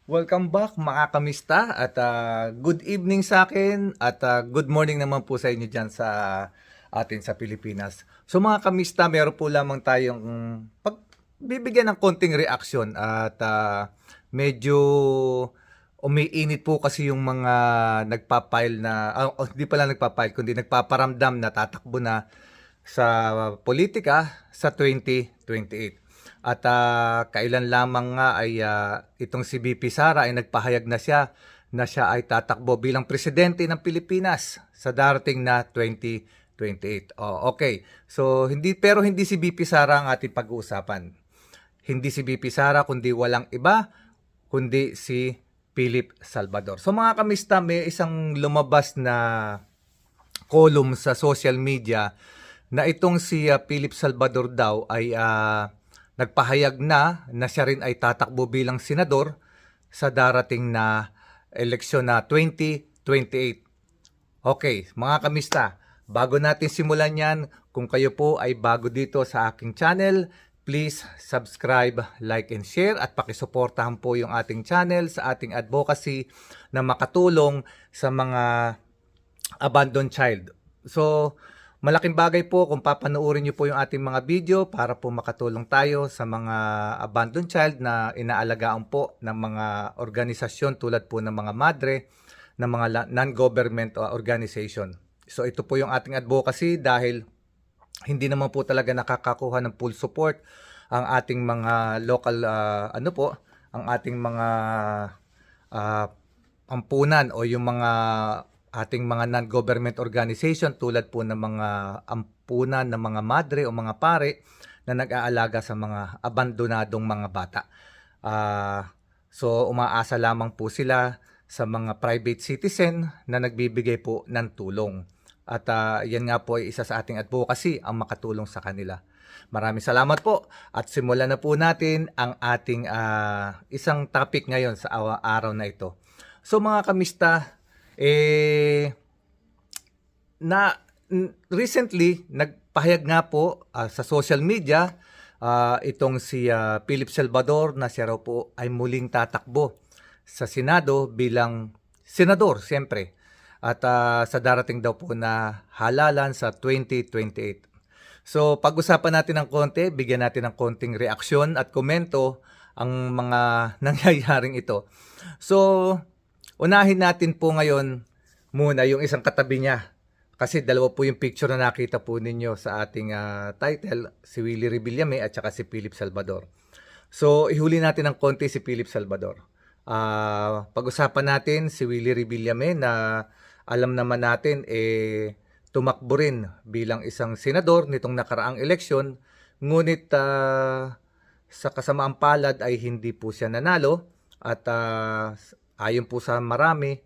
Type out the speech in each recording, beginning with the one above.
Welcome back mga kamista at good evening sa akin at good morning naman po sa inyo dyan sa atin sa Pilipinas. So mga kamista, meron po lamang tayong bibigyan ng konting reaksyon at medyo umiinit po kasi yung mga nagpapile na, hindi pala nagpapile kundi nagpaparamdam na tatakbo na sa politika sa 2028. At kailan lamang nga ay itong si VP Sara ay nagpahayag na siya ay tatakbo bilang presidente ng Pilipinas sa darating na 2028. Oh, okay. So hindi si VP Sara ang ating pag-uusapan. Hindi si VP Sara kundi walang iba kundi si Philip Salvador. So mga kamista, may isang lumabas na column sa social media na itong si Philip Salvador daw ay nagpahayag na siya rin ay tatakbo bilang senador sa darating na eleksyon na 2028. Okay, mga kamista, bago natin simulan yan, kung kayo po ay bago dito sa aking channel, please subscribe, like, and share at pakisuportahan po yung ating channel sa ating advocacy na makatulong sa mga abandoned child. So, malaking bagay po kung papanoorin niyo po yung ating mga video para po makatulong tayo sa mga abandoned child na inaalagaan po ng mga organisasyon tulad po ng mga madre, ng mga non-government organization. So ito po yung ating advocacy dahil hindi naman po talaga nakakakuha ng full support ang ating mga local ang ating mga ampunan o yung mga ating mga non-government organization tulad po ng mga ampunan ng mga madre o mga pare na nag-aalaga sa mga abandonadong mga bata. So umaasa lamang po sila sa mga private citizen na nagbibigay po ng tulong. At yan nga po ay isa sa ating advocacy ang makatulong sa kanila. Maraming salamat po at simulan na po natin ang ating isang topic ngayon sa araw na ito. So mga kamista, recently nagpahayag nga po sa social media itong si Philip Salvador na siya raw po ay muling tatakbo sa Senado bilang senador siyempre at sa darating daw po na halalan sa 2028. So pag-usapan natin ng konti, bigyan natin ng konting reaksyon at komento ang mga nangyayaring ito. So unahin natin po ngayon muna yung isang katabi niya. Kasi dalawa po yung picture na nakita po ninyo sa ating title, si Willie Revillame at saka si Philip Salvador. So ihuli natin ng konti si Philip Salvador. Pag-usapan natin si Willie Revillame na alam naman natin tumakbo rin bilang isang senador nitong nakaraang eleksyon. Ngunit sa kasamaang palad ay hindi po siya nanalo at ayon po sa marami,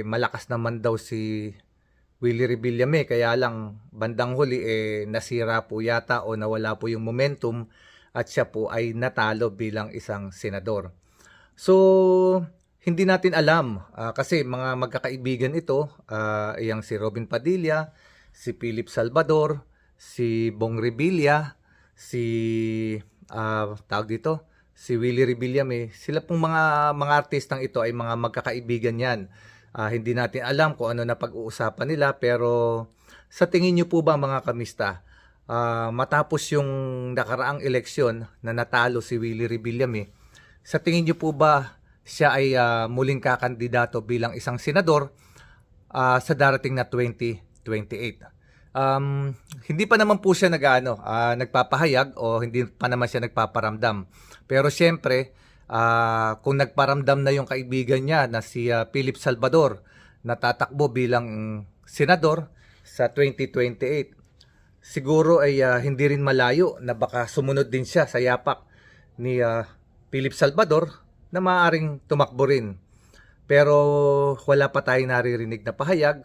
malakas naman daw si Willie Revillame kaya lang bandang huli nasira po yata o nawala po yung momentum at siya po ay natalo bilang isang senador. So, hindi natin alam kasi mga magkakaibigan ito, iyang si Robin Padilla, si Philip Salvador, si Bong Revilla, tawag dito, si Willie Revillame. Sila pong mga artistang ito ay mga magkakaibigan yan. Hindi natin alam kung ano na pag-uusapan nila pero sa tingin niyo po ba mga kamista, matapos yung nakaraang eleksyon na natalo si Willie Revillame, sa tingin niyo po ba siya ay muling kakandidato bilang isang senador sa darating na 2028? Hindi pa naman po siya nagpapahayag o hindi pa naman siya nagpaparamdam. Pero siyempre, kung nagparamdam na yung kaibigan niya na si Philip Salvador na tatakbo bilang senador sa 2028, siguro ay hindi rin malayo na baka sumunod din siya sa yapak ni Philip Salvador na maaaring tumakbo rin. Pero wala pa tayong naririnig na pahayag.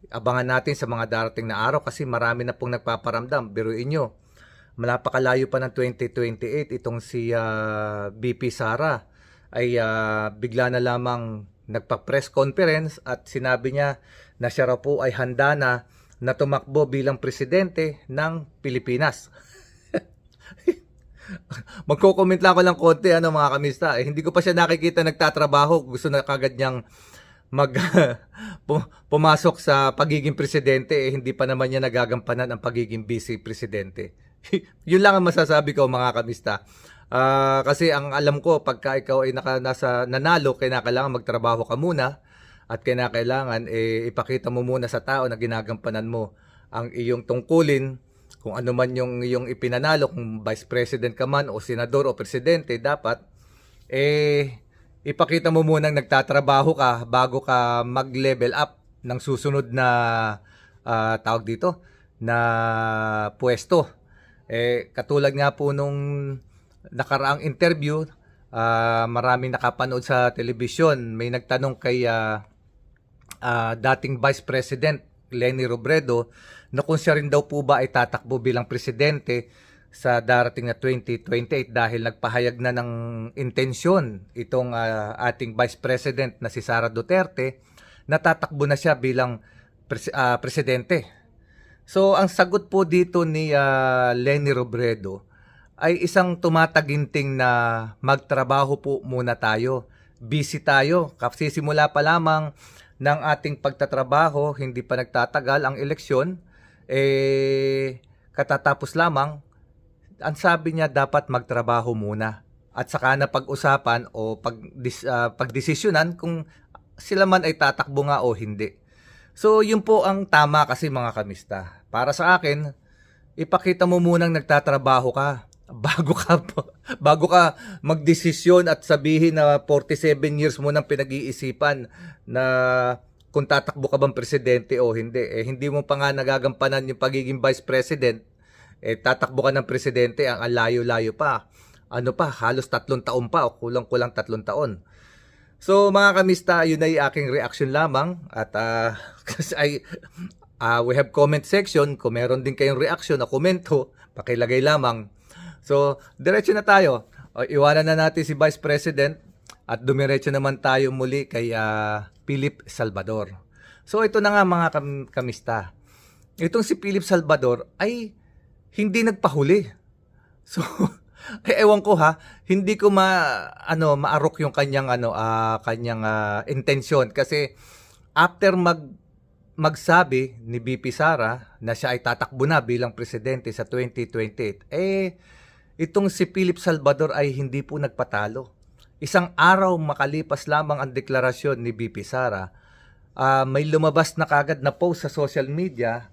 Abangan natin sa mga darating na araw kasi marami na pong nagpaparamdam. Biruin nyo, malapakalayo pa ng 2028 itong si VP Sara ay bigla na lamang nagpa-press conference at sinabi niya na siya raw po ay handa na tumakbo bilang presidente ng Pilipinas. Magko-comment lang ako ng konti ano mga kamista, hindi ko pa siya nakikita nagtatrabaho. Gusto na kagad niyang mag pumasok sa pagiging presidente, hindi pa naman niya nagagampanan ang pagiging vice presidente. Yun lang ang masasabi ko mga kamista. Kasi ang alam ko, pagka ikaw ay nasa nanalo, kailangan magtrabaho ka muna at kailangan ipakita mo muna sa tao na ginagampanan mo ang iyong tungkulin, kung ano man yung ipinanalo, kung vice president ka man o senador o presidente, dapat ipakita mo munang nagtatrabaho ka bago ka mag-level up ng susunod na tawag dito na pwesto. Katulad nga po nung nakaraang interview, maraming nakapanood sa telebisyon, may nagtanong kay dating Vice President Leni Robredo na kung siya rin daw po ba ay tatakbo bilang presidente sa darating na 2028 dahil nagpahayag na ng intensyon itong ating Vice President na si Sara Duterte na tatakbo na siya bilang presidente. So ang sagot po dito ni Leni Robredo ay isang tumataginting na magtrabaho po muna tayo. Busy tayo. Kasi simula pa lamang ng ating pagtatrabaho, hindi pa nagtatagal ang eleksyon, katatapos lamang, ang sabi niya dapat magtrabaho muna. At saka na pag-usapan o pagdesisyonan kung sila man ay tatakbo nga o hindi. So yun po ang tama kasi mga kamista. Para sa akin, ipakita mo munang nagtatrabaho ka bago ka magdesisyon at sabihin na 47 years mo nang pinag-iisipan na kung tatakbo ka bang presidente o hindi. Hindi mo pa nga nagagampanan yung pagiging vice president, tatakbo ka ng presidente, ang layo-layo pa. Ano pa, halos 3 taon pa o kulang-kulang 3 taon. So mga kamista, yun ay aking reaction lamang at kasi we have comment section. Kung meron din kayong reaction na komento, pakilagay lamang. So, diretso na tayo. Iwanan na natin si Vice President at dumiretso naman tayo muli kay Philip Salvador. So, ito na nga mga kamista. Itong si Philip Salvador ay hindi nagpahuli. So, ewan ko hindi ko maarok yung kanyang intensyon kasi after magsabi ni BP Sara na siya ay tatakbo na bilang presidente sa 2028, itong si Philip Salvador ay hindi po nagpatalo. Isang araw makalipas lamang ang deklarasyon ni BP Sara, may lumabas na kagad na post sa social media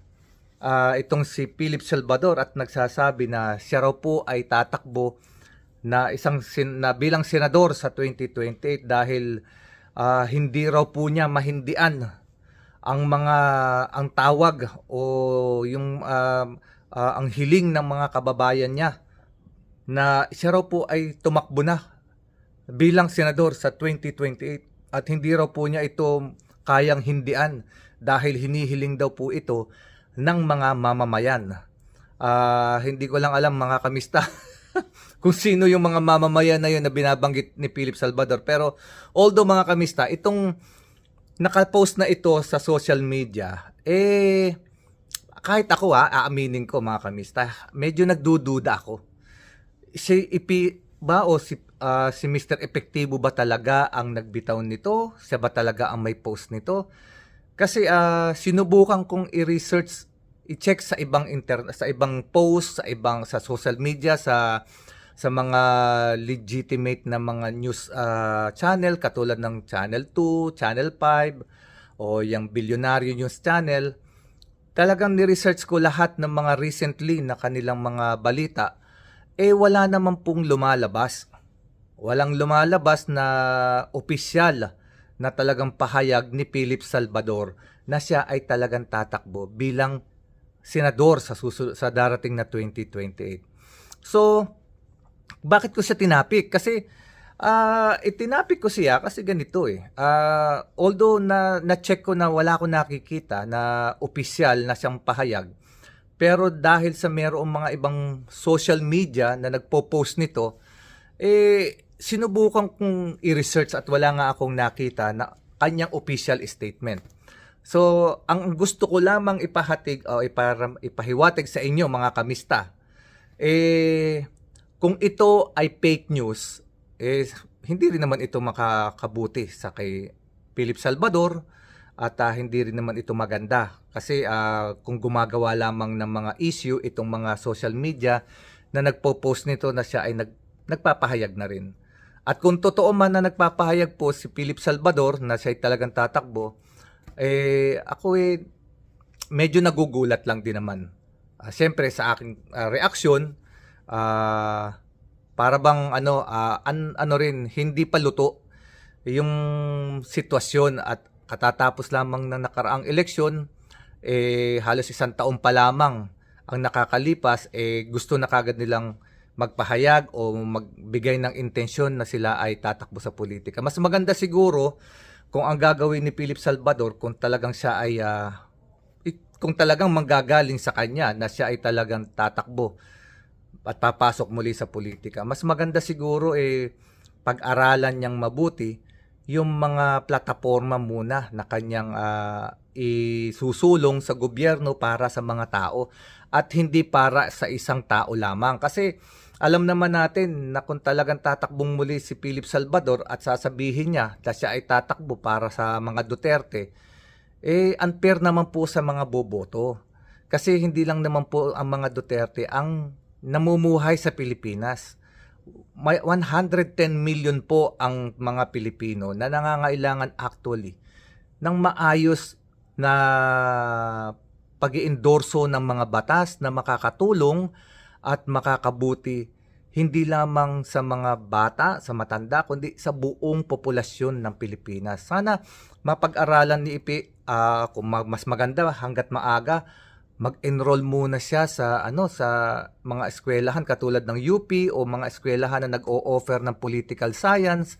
itong si Philip Salvador at nagsasabi na siya raw po ay tatakbo na bilang senador sa 2028 dahil hindi raw po niya mahindian ang tawag o yung ang hiling ng mga kababayan niya na siya raw po ay tumakbo na bilang senador sa 2028 at hindi raw po niya ito kayang hindian dahil hinihiling daw po ito ng mga mamamayan. Hindi ko lang alam mga kamista kung sino yung mga mamamayan na yun na binabanggit ni Philip Salvador, pero although mga kamista, itong nakapost na ito sa social media, kahit ako aaminin ko mga kamista, medyo nagdududa ako. Si Mr. Epektibo ba talaga ang nagbitaw nito? Siya ba talaga ang may post nito? Kasi sinubukan kong i-research, i-check sa ibang post, sa social media, sa mga legitimate na mga news channel katulad ng Channel 2, Channel 5 o yung Bilyonaryo News Channel. Talagang ni-research ko lahat ng mga recently na kanilang mga balita. Wala naman pong lumalabas. Walang lumalabas na opisyal na talagang pahayag ni Philip Salvador na siya ay talagang tatakbo bilang senador sa darating na 2028. So, bakit ko siya tinapik? Kasi itinapik ko siya kasi ganito although na-check ko na wala ko nakikita na opisyal na siyang pahayag, pero dahil sa mayroong mga ibang social media na nagpo-post nito, sinubukan kong i-research at wala nga akong nakita na kanyang official statement. So, ang gusto ko lamang ipahiwatig sa inyo mga kamista, kung ito ay fake news, eh, hindi rin naman ito makakabuti sa kay Philip Salvador at hindi rin naman ito maganda. Kasi kung gumagawa lamang ng mga issue itong mga social media na nagpo-post nito na siya ay nagpapahayag na rin. At kung totoo man na nagpapahayag po si Philip Salvador na siya ay talagang tatakbo, ako medyo nagugulat lang din naman. Siyempre sa aking reaksyon, para bang ano rin, hindi pa luto yung sitwasyon at katatapos lamang ng nakaraang eleksyon, halos isang taon pa lamang ang nakakalipas, gusto na kagad nilang magpahayag o magbigay ng intensyon na sila ay tatakbo sa politika. Mas maganda siguro kung ang gagawin ni Philip Salvador, kung talagang siya ay kung talagang manggagaling sa kanya na siya ay talagang tatakbo at papasok muli sa politika, mas maganda siguro pag-aralan niyang mabuti yung mga plataforma muna na kanyang isusulong sa gobyerno para sa mga tao at hindi para sa isang tao lamang. Kasi alam naman natin na kung talagang tatakbong muli si Philip Salvador at sasabihin niya na siya ay tatakbo para sa mga Duterte, unfair naman po sa mga boboto. Kasi hindi lang naman po ang mga Duterte ang namumuhay sa Pilipinas. May 110 million po ang mga Pilipino na nangangailangan actually ng maayos na pag-iendorso ng mga batas na makakatulong at makakabuti hindi lamang sa mga bata, sa matanda, kundi sa buong populasyon ng Pilipinas. Sana mapag-aralan ni Ipi, kung mas maganda hanggat maaga, mag-enroll muna siya sa sa mga eskwelahan katulad ng UP o mga eskwelahan na nag-o-offer ng political science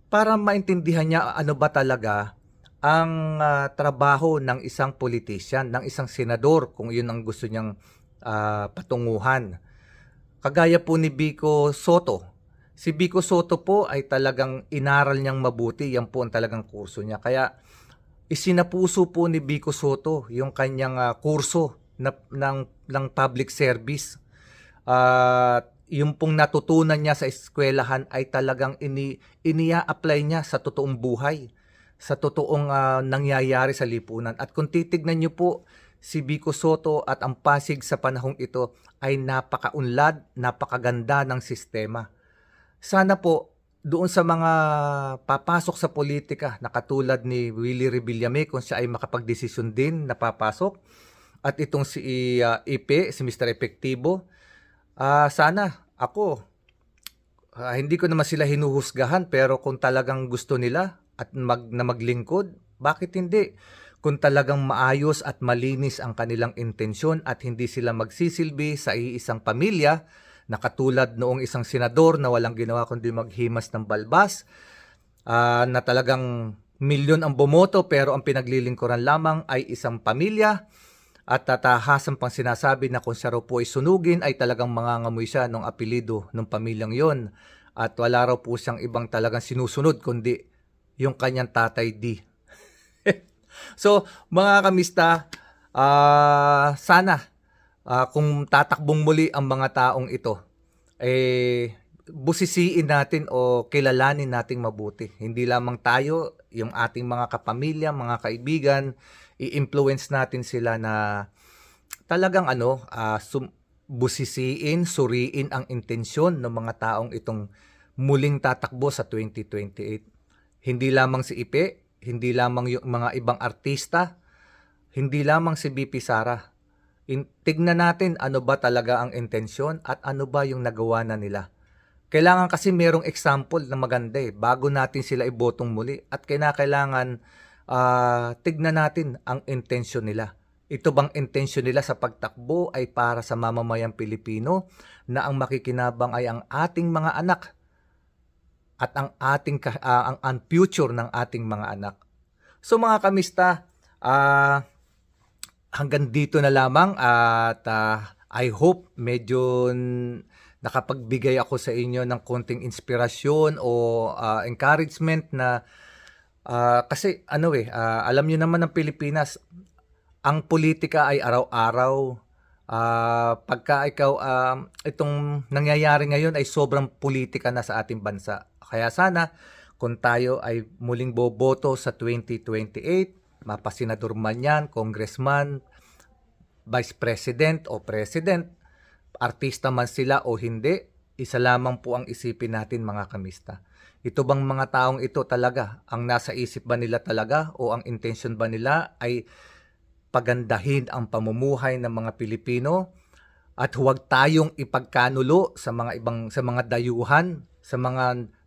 para maintindihan niya ano ba talaga ang trabaho ng isang politician, ng isang senador kung yun ang gusto niyang patunguhan. Kagaya po ni Vico Soto. Si Vico Soto po ay talagang inaral niyang mabuti, yan po ang talagang kurso niya. Kaya isinapuso po ni Vico Soto yung kanyang kurso ng public service. Yung pong natutunan niya sa eskwelahan ay talagang inia-apply niya sa totoong buhay, sa totoong nangyayari sa lipunan. At kung titignan niyo po, si Vico Soto at ang Pasig sa panahong ito ay napakaunlad, napakaganda ng sistema. Sana po doon sa mga papasok sa politika na katulad ni Willie Revillame, kung siya ay makapagdesisyon din na papasok, at itong si Ipe, si Mr. Epektibo, sana ako, hindi ko naman sila hinuhusgahan, pero kung talagang gusto nila at na maglingkod, bakit hindi? Kung talagang maayos at malinis ang kanilang intensyon at hindi sila magsisilbi sa iisang pamilya na katulad noong isang senador na walang ginawa kundi maghimas ng balbas, na talagang milyon ang bumoto pero ang pinaglilingkuran lamang ay isang pamilya at tatahasan pang sinasabi na kung siya raw po ay sunugin ay talagang mangangamoy siya ng apelido ng pamilyang yon at wala raw po siyang ibang talagang sinusunod kundi yung kanyang tatay D. So, mga kamista, sana kung tatakbong muli ang mga taong ito, busisiin natin o kilalanin nating mabuti. Hindi lamang tayo, yung ating mga kapamilya, mga kaibigan, i-influence natin sila na talagang busisiin, suriin ang intensyon ng mga taong itong muling tatakbo sa 2028. Hindi lamang si Ipe, hindi lamang yung mga ibang artista, hindi lamang si BP Sara. Tignan natin ano ba talaga ang intensyon at ano ba yung nagawa na nila. Kailangan kasi merong example na maganda bago natin sila ibotong muli at kailangan tignan natin ang intensyon nila. Ito bang intensyon nila sa pagtakbo ay para sa mamamayang Pilipino na ang makikinabang ay ang ating mga anak at ang ating ang future ng ating mga anak. So mga kamista, hanggang dito na lamang at I hope medyo nakapagbigay ako sa inyo ng konting inspirasyon o encouragement na kasi alam niyo naman ng Pilipinas, ang politika ay araw-araw Pagka ikaw, itong nangyayari ngayon ay sobrang politika na sa ating bansa. Kaya sana kung tayo ay muling boboto sa 2028, mapasenador man yan, congressman, vice president o president, artista man sila o hindi, isa lamang po ang isipin natin mga kamista. Ito bang mga taong ito talaga, ang nasa isip ba nila talaga o ang intention ba nila ay pagandahin ang pamumuhay ng mga Pilipino at huwag tayong ipagkanulo sa mga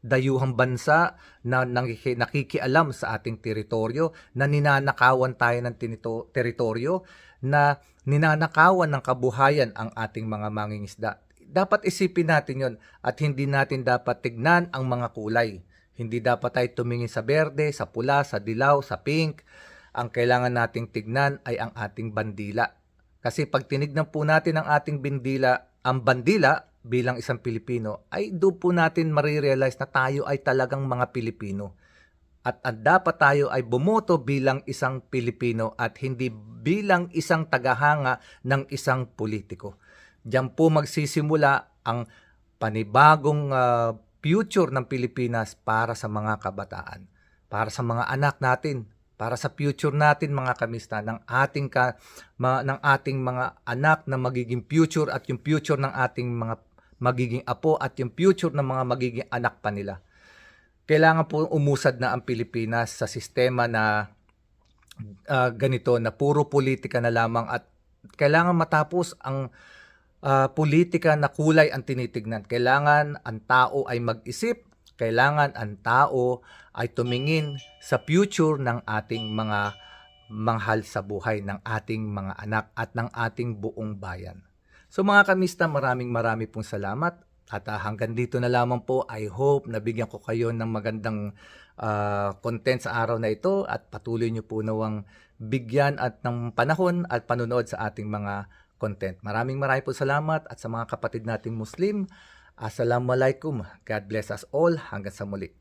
dayuhang bansa na nakikialam sa ating teritoryo, na ninanakawan tayo ng teritoryo, na ninanakawan ng kabuhayan ang ating mga mangingisda. Dapat isipin natin yon at hindi natin dapat tignan ang mga kulay. Hindi dapat tayo tumingin sa berde, sa pula, sa dilaw, sa pink. Ang kailangan nating tignan ay ang ating bandila. Kasi pag tinignan po natin ang ating bandila bilang isang Pilipino, ay doon po natin marirealize na tayo ay talagang mga Pilipino. At dapat tayo ay bumoto bilang isang Pilipino at hindi bilang isang tagahanga ng isang politiko. Diyan po magsisimula ang panibagong future ng Pilipinas para sa mga kabataan, para sa mga anak natin, para sa future natin mga kamista, ng ating mga anak na magiging future at yung future ng ating mga magiging apo at yung future ng mga magiging anak pa nila. Kailangan po umusad na ang Pilipinas sa sistema na ganito, na puro politika na lamang, at kailangan matapos ang politika na kulay ang tinitignan. Kailangan ang tao ay mag-isip, kailangan ang tao ay tumingin sa future ng ating mga mahal sa buhay, ng ating mga anak at ng ating buong bayan. So mga kamista, maraming pong salamat. At hanggang dito na lamang po. I hope nabigyan ko kayo ng magandang content sa araw na ito at patuloy nyo po nawang bigyan at ng panahon at panonood sa ating mga content. Maraming po salamat, at sa mga kapatid nating Muslim, Assalamualaikum. God bless us all. Hanggang sa muli.